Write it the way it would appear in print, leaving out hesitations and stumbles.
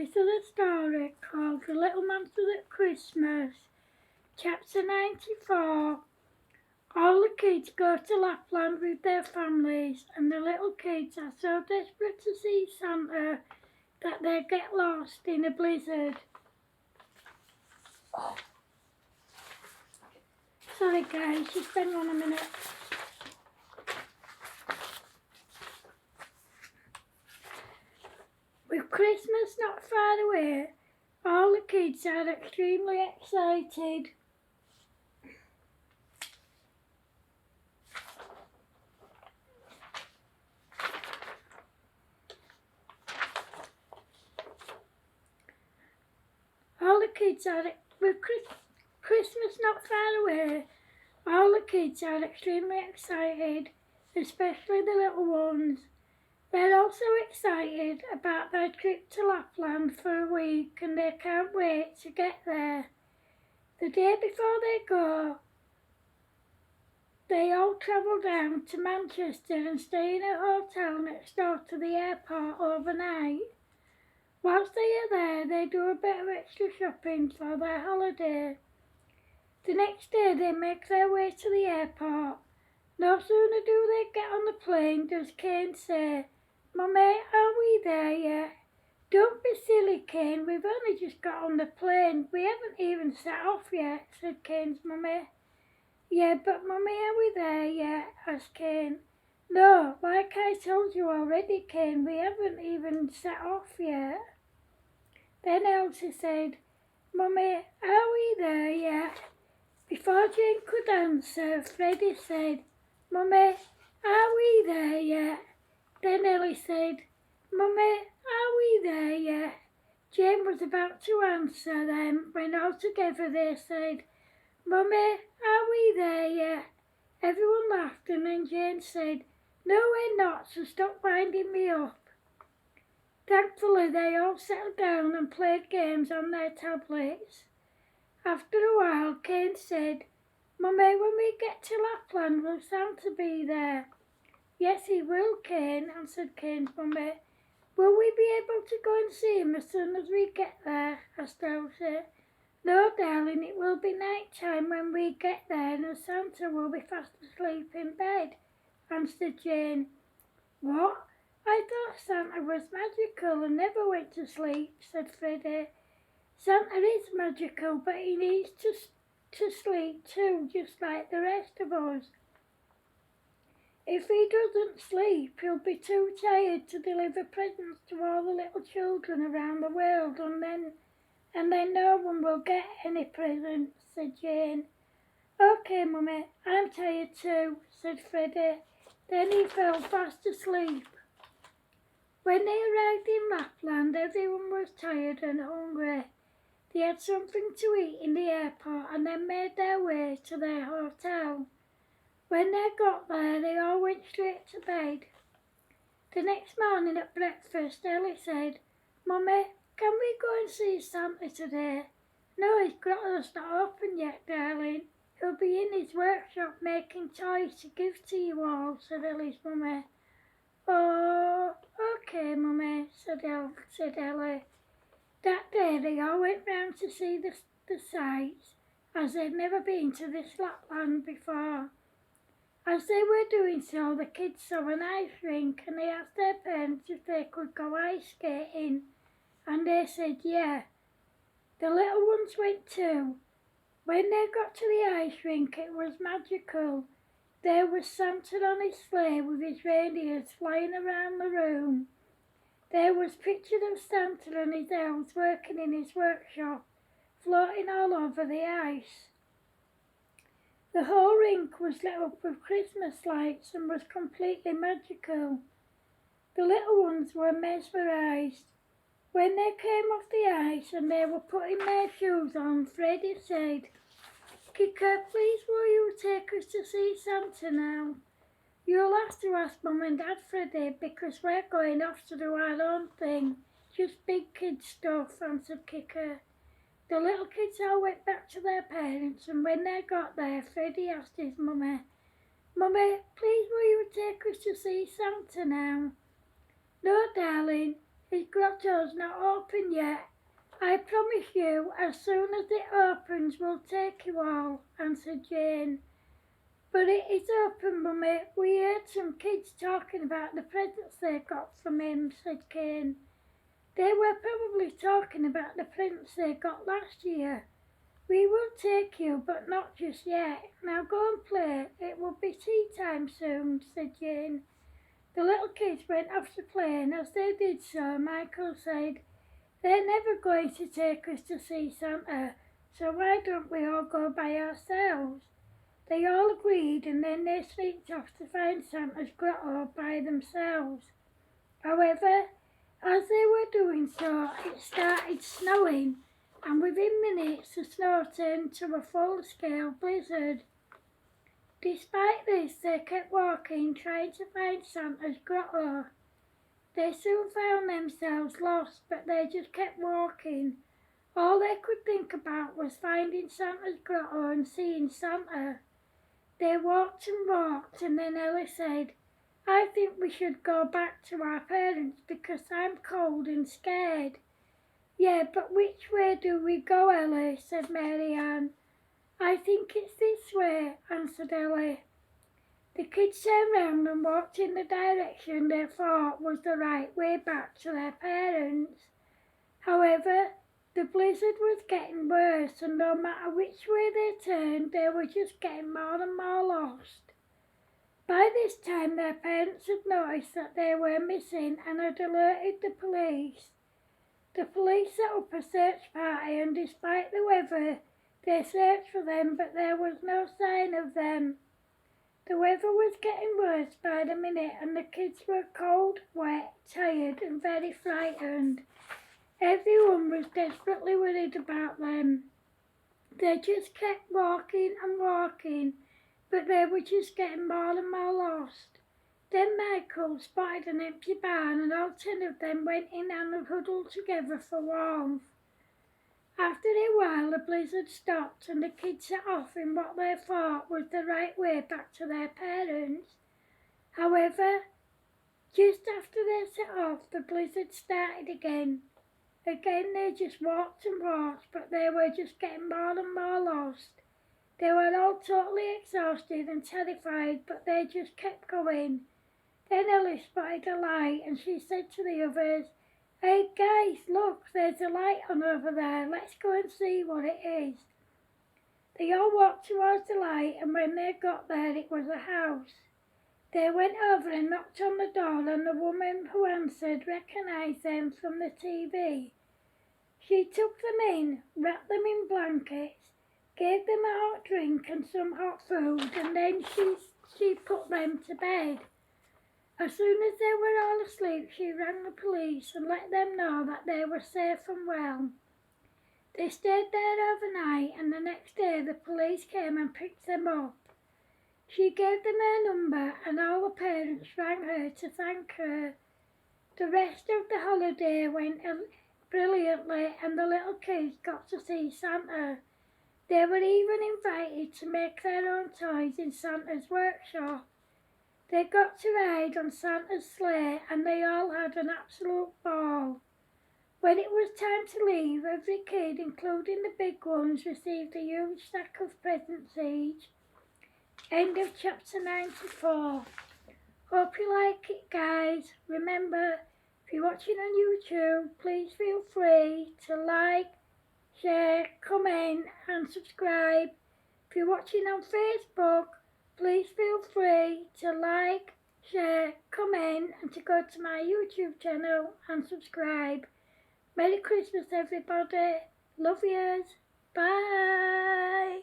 This is a story called The Little Monsters at Christmas, Chapter 94. All the kids go to Lapland with their families, and the little kids are so desperate to see Santa that they get lost in a blizzard. Sorry guys, just hang on a minute. With Christmas not far away, all the kids are extremely excited. With Christmas not far away, all the kids are extremely excited, especially the little ones. They're also excited about their trip to Lapland for a week, and they can't wait to get there. The day before they go, they all travel down to Manchester and stay in a hotel next door to the airport overnight. Whilst they are there, they do a bit of extra shopping for their holiday. The next day they make their way to the airport. No sooner do they get on the plane does Kane say, "Mummy, are we there yet?" "Don't be silly, Kane, we've only just got on the plane. We haven't even set off yet," said Kane's mummy. "Yeah, but Mummy, are we there yet?" asked Kane. "No, like I told you already, Kane, we haven't even set off yet." Then Elsie said, "Mummy, are we there yet?" Before Jane could answer, Freddie said, "Mummy, are we there yet?" Then Ellie said, "Mummy, are we there yet?" Jane was about to answer them when altogether they said, "Mummy, are we there yet?" Everyone laughed, and then Jane said, "No, we're not, so stop winding me up." Thankfully, they all settled down and played games on their tablets. After a while, Kane said, "Mummy, when we get to Lapland, will Santa be there?" "Yes, he will, Kane," answered Kane's mummy. "Will we be able to go and see him as soon as we get there?" asked Elsie. "No, darling, it will be night time when we get there, and Santa will be fast asleep in bed," answered Jane. "What? I thought Santa was magical and never went to sleep," said Freddie. "Santa is magical, but he needs to sleep too, just like the rest of us. If he doesn't sleep, he'll be too tired to deliver presents to all the little children around the world, and then no one will get any presents," said Jane. "Okay, Mummy, I'm tired too," said Freddie. Then he fell fast asleep. When they arrived in Lapland, everyone was tired and hungry. They had something to eat in the airport and then made their way to their hotel. When they got there, they all went straight to bed. The next morning at breakfast, Ellie said, "Mummy, can we go and see Santa today?" "No, his grotto's not open yet, darling. He'll be in his workshop making toys to give to you all," said Ellie's mummy. "Oh, okay, Mummy," said Ellie. That day they all went round to see the sights, as they'd never been to this Lapland before. As they were doing so, the kids saw an ice rink, and they asked their parents if they could go ice skating, and they said yeah. The little ones went too. When they got to the ice rink, it was magical. There was Santa on his sleigh with his reindeers flying around the room. There was pictures of Santa and his elves working in his workshop, floating all over the ice. The whole rink was lit up with Christmas lights and was completely magical. The little ones were mesmerised. When they came off the ice and they were putting their shoes on, Freddie said, "Kika, please will you take us to see Santa now?" "You'll have to ask Mum and Dad, Freddie, because we're going off to do our own thing. Just big kid stuff," answered Kika. The little kids all went back to their parents, and when they got there, Freddie asked his mummy, "Mummy, please will you take us to see Santa now?" "No, darling, His grotto's not open yet. I promise you, as soon as it opens, we'll take you all, answered Jane. But it is open, Mummy. We heard some kids talking about the presents they got from him, said Kane. They were probably talking about the presents they got last year. We will take you, but not just yet. Now go and play. It will be tea time soon, said Jane. The little kids went off to play, and as they did so, Michael said, they're never going to take us to see Santa, so why don't we all go by ourselves? They all agreed, and then they sneaked off to find Santa's grotto by themselves. However, as they were doing so, it started snowing, and within minutes the snow turned to a full-scale blizzard. Despite this, they kept walking, trying to find Santa's grotto. They soon found themselves lost, but they just kept walking. All they could think about was finding Santa's grotto and seeing Santa. They walked, and then Ellie said, I think we should go back to our parents because I'm cold and scared. Yeah, but which way do we go, Ellie? Said Mary Ann. I think it's this way, answered Ellie. The kids turned round and walked in the direction they thought was the right way back to their parents. However, the blizzard was getting worse, and no matter which way they turned, they were just getting more and more lost. By this time, their parents had noticed that they were missing and had alerted the police. The police set up a search party, and despite the weather, they searched for them, but there was no sign of them. The weather was getting worse by the minute, and the kids were cold, wet, tired, and very frightened. Everyone was desperately worried about them. They just kept walking and walking, but they were just getting more and more lost. Then Michael spotted an empty barn, and all 10 of them went in and huddled together for warmth. After a while, the blizzard stopped, and the kids set off in what they thought was the right way back to their parents. However, just after they set off, the blizzard started again. Again, they just walked and walked, but they were just getting more and more lost. They were all totally exhausted and terrified, but they just kept going. Then Ellie spotted a light, and she said to the others, Hey guys, look, there's a light on over there. Let's go and see what it is. They all walked towards the light, and when they got there, it was a house. They went over and knocked on the door, and the woman who answered recognised them from the TV. She took them in, wrapped them in blankets, gave them a hot drink and some hot food, and then she put them to bed. As soon as they were all asleep, she rang the police and let them know that they were safe and well. They stayed there overnight, and the next day the police came and picked them up. She gave them her number, and all the parents rang her to thank her. The rest of the holiday went brilliantly, and the little kids got to see Santa. They were even invited to make their own toys in Santa's workshop. They got to ride on Santa's sleigh, and they all had an absolute ball. When it was time to leave, every kid, including the big ones, received a huge stack of presents each. End of chapter 94. Hope you like it, guys. Remember, if you're watching on YouTube, please feel free to like, share, comment and subscribe. If you're watching on Facebook, please feel free to like, share, comment and to go to my YouTube channel and subscribe. Merry Christmas everybody. Love yous. Bye.